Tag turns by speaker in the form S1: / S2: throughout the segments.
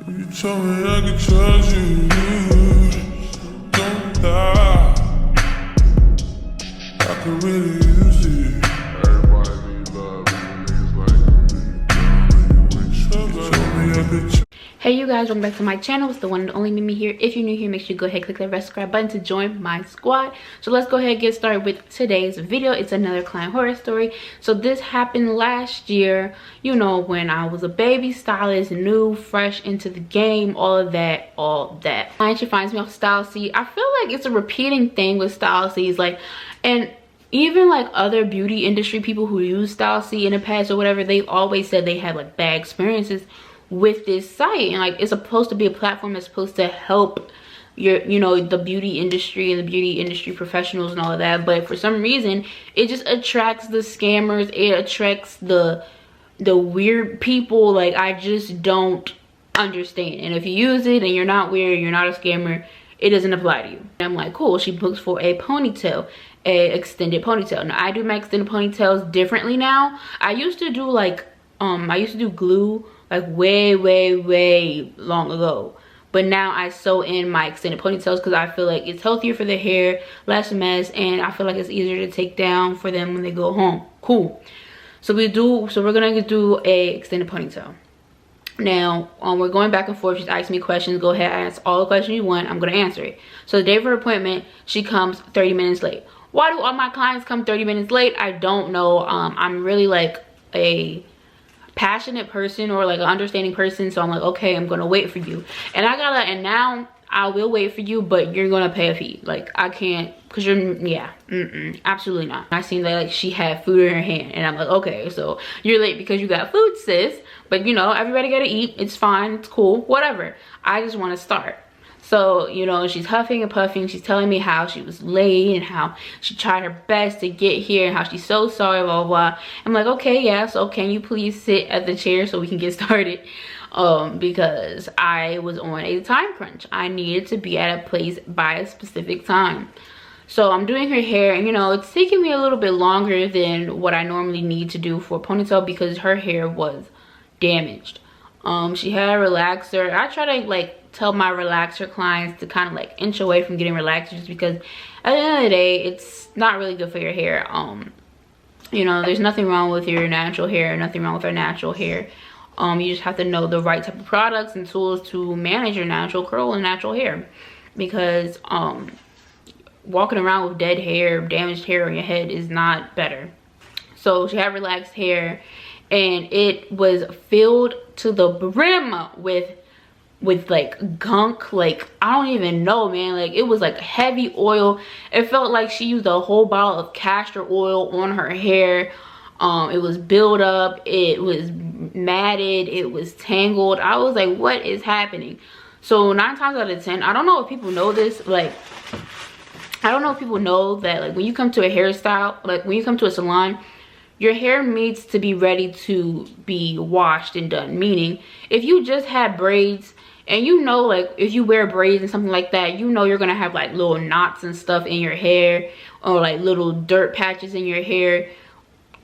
S1: You told me I could trust you, don't die. I could really use it. Everybody need love, even niggas like me. You told me I could trust.
S2: Hey you guys, welcome back to my channel. It's the one and only Mimi here. If you're new here, make sure you go ahead and click that red subscribe button to join my squad. So let's go ahead and get started with today's video. It's another client horror story. So this happened last year, you know, when I was a baby stylist, new, fresh into the game, all that. Client, she finds me off Style C. I feel like it's a repeating thing with Style C's, like, and even like other beauty industry people who use Style C in the past or whatever, they've always said they had like bad experiences with this site. And like, it's supposed to be a platform that's supposed to help your, you know, the beauty industry and the beauty industry professionals and all of that, but for some reason it just attracts the scammers, it attracts the weird people. Like, I just don't understand. And if you use it and you're not weird, you're not a scammer, it doesn't apply to you. And I'm like, cool. She books for a ponytail, a extended ponytail. Now I do my extended ponytails differently now. I used to do like I used to do glue like way long ago, but now I sew in my extended ponytails because I feel like it's healthier for the hair, less mess, and I feel like it's easier to take down for them when they go home. Cool. So we're gonna do a extended ponytail. Now we're going back and forth. She's asking me questions. Go ahead, ask all the questions you want, I'm gonna answer it. So the day of her appointment, she comes 30 minutes late. Why do all my clients come 30 minutes late? I don't know. I'm really like a passionate person, or like an understanding person, so I'm like, okay, I'm gonna wait for you, and now I will wait for you, but you're gonna pay a fee. Like, I can't, because you're, yeah, absolutely not. I seen that like she had food in her hand, and I'm like, okay, so you're late because you got food, sis, but you know, everybody gotta eat. It's fine, it's cool, whatever. I just want to start. So, you know, she's huffing and puffing. She's telling me how she was late and how she tried her best to get here and how she's so sorry, blah, blah, blah. I'm like, okay, yeah, so can you please sit at the chair so we can get started? Because I was on a time crunch. I needed to be at a place by a specific time. So I'm doing her hair, and you know, it's taking me a little bit longer than what I normally need to do for a ponytail because her hair was damaged. She had a relaxer. I try to like tell my relaxer clients to kind of like inch away from getting relaxers, just because at the end of the day, it's not really good for your hair. You know, there's nothing wrong with your natural hair, nothing wrong with our natural hair. You just have to know the right type of products and tools to manage your natural curl and natural hair, because walking around with dead hair, damaged hair on your head is not better. So she had relaxed hair, and it was filled to the brim with like gunk. Like, I don't even know, man. Like, it was like heavy oil. It felt like she used a whole bottle of castor oil on her hair. It was built up, it was matted, it was tangled. I was like, what is happening? So 9 times out of 10, I don't know if people know this, like, I don't know if people know that, like, when you come to a hairstyle, like when you come to a salon, your hair needs to be ready to be washed and done. Meaning, if you just had braids, and you know, like, if you wear braids and something like that, you know you're gonna have like little knots and stuff in your hair, or like little dirt patches in your hair.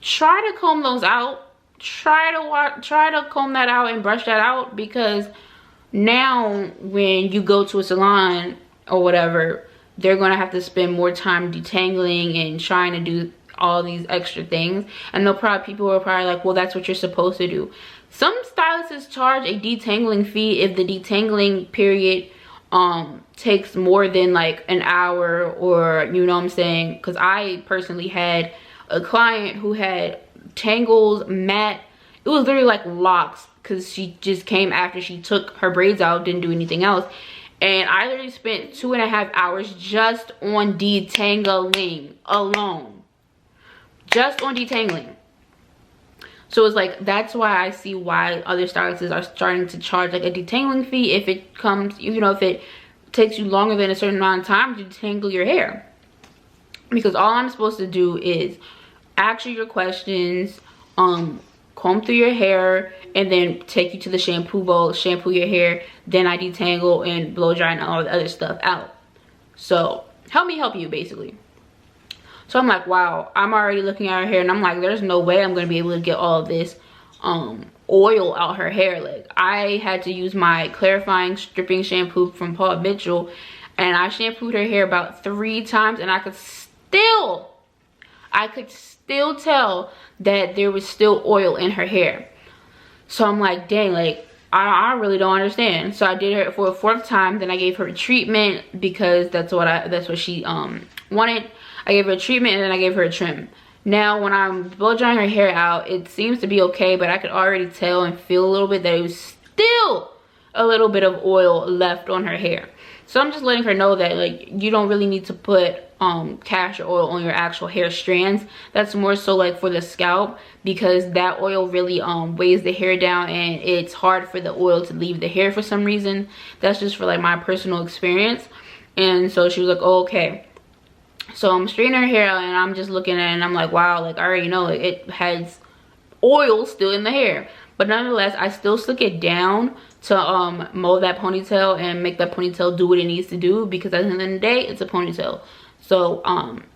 S2: Try to comb those out. Try to comb that out and brush that out, because now when you go to a salon or whatever, they're gonna have to spend more time detangling and trying to do all these extra things, and people are probably like, well, that's what you're supposed to do. Some stylists charge a detangling fee if the detangling period takes more than like an hour, or, you know what I'm saying, because I personally had a client who had tangles, mat, it was literally like locks, because she just came after she took her braids out, didn't do anything else, and I literally spent 2.5 hours just on detangling alone. Just on detangling. So it's like, that's why I see why other stylists are starting to charge like a detangling fee if it comes, you know, if it takes you longer than a certain amount of time to detangle your hair. Because all I'm supposed to do is ask you your questions, comb through your hair, and then take you to the shampoo bowl, shampoo your hair, then I detangle and blow dry and all the other stuff out. So help me help you, basically. So I'm like, wow, I'm already looking at her hair, and I'm like, there's no way I'm gonna be able to get all of this oil out her hair. Like, I had to use my clarifying stripping shampoo from Paul Mitchell, and I shampooed her hair about 3 times, and I could still tell that there was still oil in her hair. So I'm like, dang, like, I really don't understand. So I did her for a 4th time. Then I gave her a treatment because that's what she wanted. I gave her a treatment, and then I gave her a trim. Now when I'm blow drying her hair out, it seems to be okay, but I could already tell and feel a little bit that it was still a little bit of oil left on her hair. So I'm just letting her know that, like, you don't really need to put castor oil on your actual hair strands. That's more so like for the scalp, because that oil really weighs the hair down, and it's hard for the oil to leave the hair for some reason. That's just for like my personal experience. And so she was like, oh, okay. So I'm straightening her hair out, and I'm just looking at it, and I'm like, wow, like, I already know, like, it has oil still in the hair. But nonetheless, I still slick it down to mold that ponytail and make that ponytail do what it needs to do, because at the end of the day, it's a ponytail. So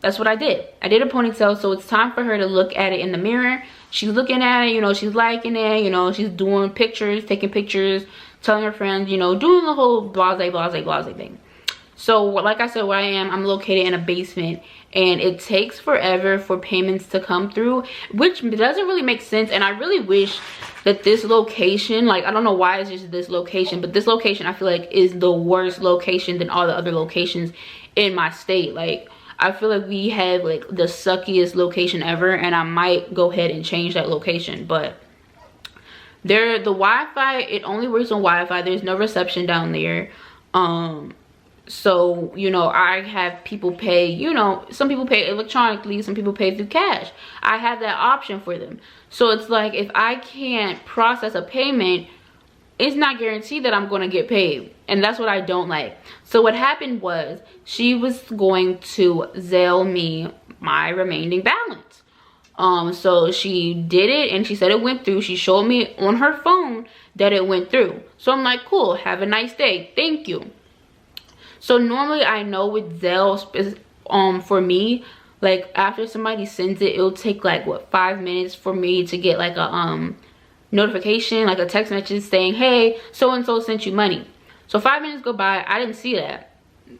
S2: that's what I did. I did a ponytail. So it's time for her to look at it in the mirror. She's looking at it, you know, she's liking it, you know, she's doing pictures, taking pictures, telling her friends, you know, doing the whole blase thing. So like I said, where I am, I'm located in a basement, and it takes forever for payments to come through, which doesn't really make sense. And I really wish that this location, like, I don't know why it's just this location, but this location I feel like is the worst location than all the other locations in my state. Like, I feel like we have like the suckiest location ever, and I might go ahead and change that location. But the Wi-Fi, it only works on Wi-Fi. There's no reception down there. So, you know, I have people pay, you know, some people pay electronically, some people pay through cash. I have that option for them. So it's like, if I can't process a payment, it's not guaranteed that I'm going to get paid. And that's what I don't like. So what happened was, she was going to Zelle me my remaining balance. So she did it, and she said it went through. She showed me on her phone that it went through. So I'm like, cool, have a nice day, thank you. So normally I know with Zelle, for me, like, after somebody sends it, it'll take like, what, 5 minutes for me to get like a notification, like a text message saying, hey, so and so sent you money. So 5 minutes go by, I didn't see that.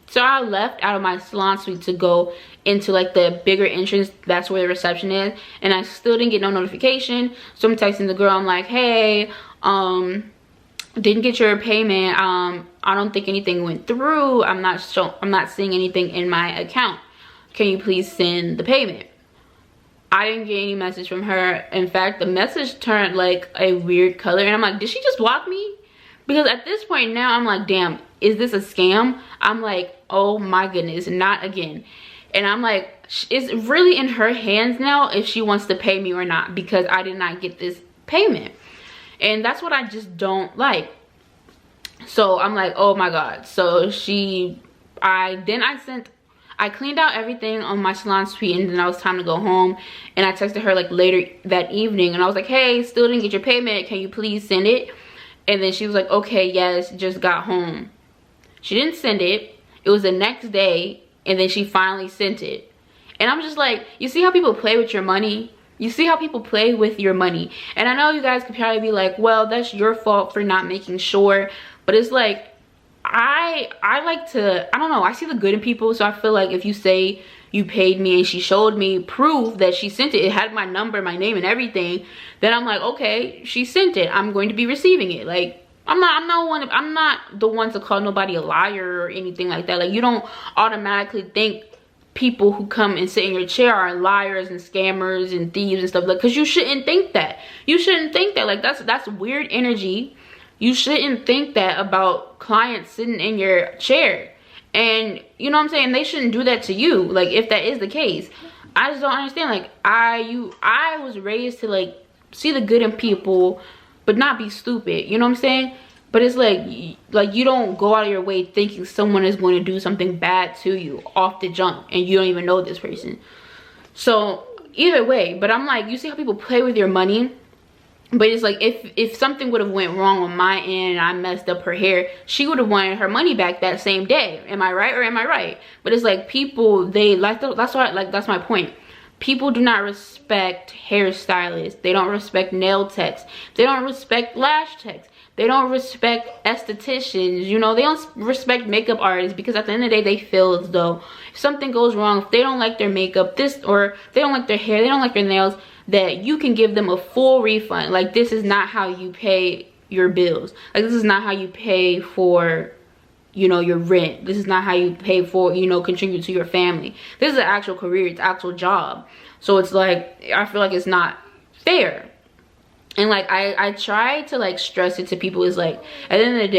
S2: So I left out of my salon suite to go into like the bigger entrance, that's where the reception is, and I still didn't get no notification. So I'm texting the girl, I'm like, hey, didn't get your payment, I don't think anything went through, I'm not seeing anything in my account, can you please send the payment? I didn't get any message from her. In fact, the message turned like a weird color, and I'm like, did she just block me? Because at this point now, I'm like, damn, is this a scam? I'm like, oh my goodness, not again. And I'm like, it's really in her hands now if she wants to pay me or not, because I did not get this payment. And that's what I just don't like. So I'm like, oh my god. So I cleaned out everything on my salon suite, and then it was time to go home. And I texted her like later that evening, and I was like, hey, still didn't get your payment, can you please send it? And then she was like, okay, yes, just got home. She didn't send it. It was the next day, and then she finally sent it. And I'm just like, you see how people play with your money? You see how people play with your money? And I know you guys could probably be like, well, that's your fault for not making sure. But it's like, I like to, I don't know, I see the good in people. So I feel like if you say you paid me and she showed me proof that she sent it, it had my number, my name and everything, then I'm like, okay, she sent it, I'm going to be receiving it. Like, I'm not the one to call nobody a liar or anything like that. Like, you don't automatically think people who come and sit in your chair are liars and scammers and thieves and stuff, like, because you shouldn't think that. You shouldn't think that. Like, that's weird energy. You shouldn't think that about clients sitting in your chair. And you know what I'm saying, they shouldn't do that to you, like, if that is the case. I just don't understand. Like, I was raised to like see the good in people but not be stupid, you know what I'm saying? But it's like you don't go out of your way thinking someone is going to do something bad to you off the jump, and you don't even know this person. So either way, but I'm like, you see how people play with your money? But it's like, if something would have went wrong on my end and I messed up her hair, she would have wanted her money back that same day. Am I right or am I right? But it's like, people, they like, that's why, like, that's my point. people do not respect hairstylists. They don't respect nail techs. They don't respect lash techs. They don't respect estheticians. You know, they don't respect makeup artists, because at the end of the day, they feel as though if something goes wrong, if they don't like their makeup, or they don't like their hair, they don't like their nails, that you can give them a full refund. Like, this is not how you pay your bills. Like, this is not how you pay for, you know, your rent. This is not how you pay for, you know, contribute to your family. This is an actual career. It's an actual job. So it's like, I feel like it's not fair. And like, I try to like stress it to people, is like, at the end of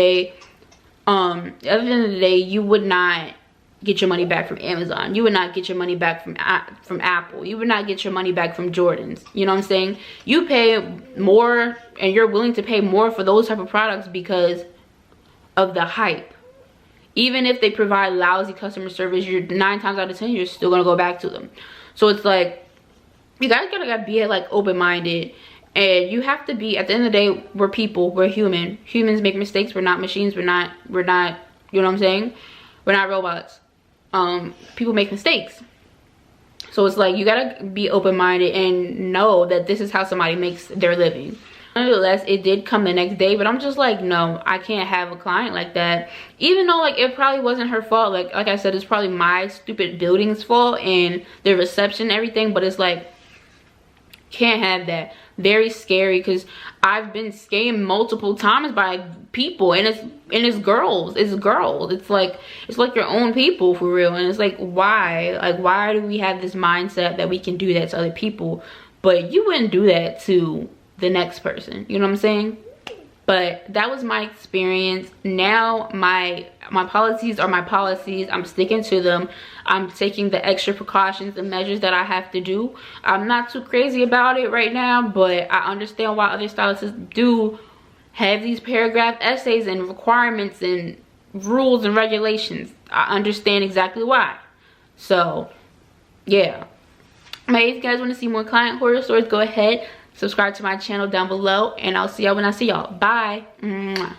S2: the day, you would not get your money back from Amazon. You would not get your money back from Apple. You would not get your money back from Jordans. You know what I'm saying? You pay more, and you're willing to pay more for those type of products because of the hype. Even if they provide lousy customer service, you're 9 times out of 10, you're still gonna go back to them. So it's like, you guys gotta be like open-minded, and you have to be, at the end of the day, we're people, we're human. Humans make mistakes. We're not machines. We're not, you know what I'm saying? We're not robots. People make mistakes. So it's like, you gotta be open-minded and know that this is how somebody makes their living. Nonetheless, it did come the next day, but I'm just like, no, I can't have a client like that. Even though like it probably wasn't her fault. Like I said, it's probably my stupid building's fault and the reception and everything, but it's like, can't have that. Very scary, because I've been scammed multiple times by people, and it's girls. It's like your own people, for real. And it's like, why? Like, why do we have this mindset that we can do that to other people, but you wouldn't do that to the next person? You know what I'm saying? But that was my experience. Now my policies are my policies. I'm sticking to them. I'm taking the extra precautions and measures that I have to do. I'm not too crazy about it right now, but I understand why other stylists do have these paragraph essays and requirements and rules and regulations. I understand exactly why. So yeah. If you guys want to see more client horror stories, go ahead, subscribe to my channel down below, and I'll see y'all when I see y'all. Bye. Mwah.